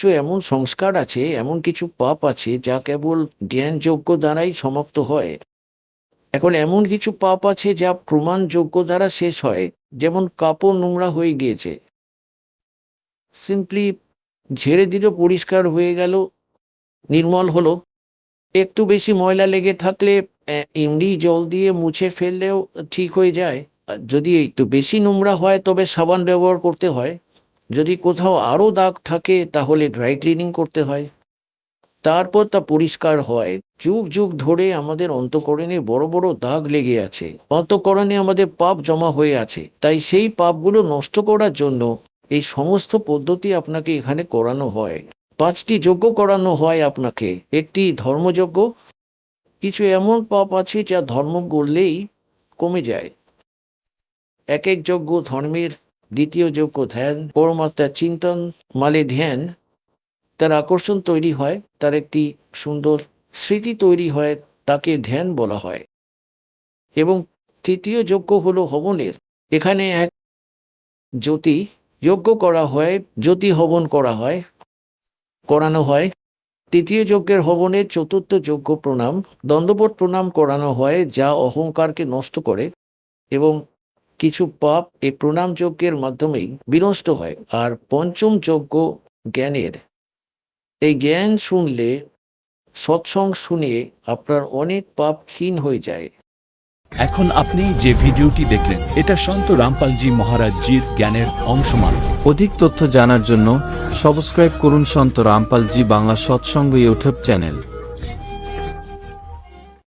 কিছু এমন সংস্কার আছে, এমন কিছু পাপ আছে যা কেবল জ্ঞানযোগ্য দ্বারাই সমাপ্ত হয়। এখন এমন কিছু পাপ আছে যা প্রমাণযোগ্য দ্বারা শেষ হয়। যেমন কাপড় নোংরা হয়ে গিয়েছে, সিম্পলি ঝেড়ে দিল, পরিষ্কার হয়ে গেল, নির্মল হলো। একটু বেশি ময়লা লেগে থাকলে এমনি জল দিয়ে মুছে ফেললেও ঠিক হয়ে যায়। আর যদি একটু বেশি নোংরা হয় তবে সাবান ব্যবহার করতে হয়। যদি কোথাও আরও দাগ থাকে তাহলে ড্রাই ক্লিনিং করতে হয়, তারপর তা পরিষ্কার হয়। যুগ যুগ ধরে আমাদের অন্তঃকরণে বড় বড় দাগ লেগে আছে, অন্তঃকরণে আমাদের পাপ জমা হয়ে আছে। তাই সেই পাপগুলো নষ্ট করার জন্য এই সমস্ত পদ্ধতি আপনাকে এখানে করানো হয়। 5টি যজ্ঞ করানো হয় আপনাকে। একটি ধর্মযজ্ঞ, কিছু এমন পাপ আছে যা ধর্ম করলেই কমে যায়। এক এক যজ্ঞ ধর্মের। দ্বিতীয় যজ্ঞ ধ্যান, পরমাত্মার চিন্তন, মালে ধ্যান, তার আকর্ষণ তৈরি হয়, তার একটি সুন্দর স্মৃতি তৈরি হয়, তাকে ধ্যান বলা হয়। এবং তৃতীয় যজ্ঞ হলো হবনের। এখানে এক জ্যোতি যজ্ঞ করা হয়, জ্যোতি হবন করানো হয়। তৃতীয় যজ্ঞের হবনের চতুর্থ যজ্ঞ প্রণাম, দণ্ডবোধ প্রণাম করানো হয়, যা অহংকারকে নষ্ট করে এবং কিছু পাপ এই প্রণাম যজ্ঞের মাধ্যমেই বিনষ্ট হয়। আর পঞ্চম যজ্ঞ জ্ঞানের। এই জ্ঞান শুনলে, সৎসঙ্গ শুনিয়ে আপনার অনেক পাপ ক্ষীণ হয়ে যায়। এখন আপনি যে ভিডিওটি দেখলেন এটা সন্ত রামপালজি মহারাজজির জ্ঞানের অংশ মাত্র। অধিক তথ্য জানার জন্য সাবস্ক্রাইব করুন সন্ত রামপালজি বাংলা সৎসঙ্গ ইউটিউব চ্যানেল।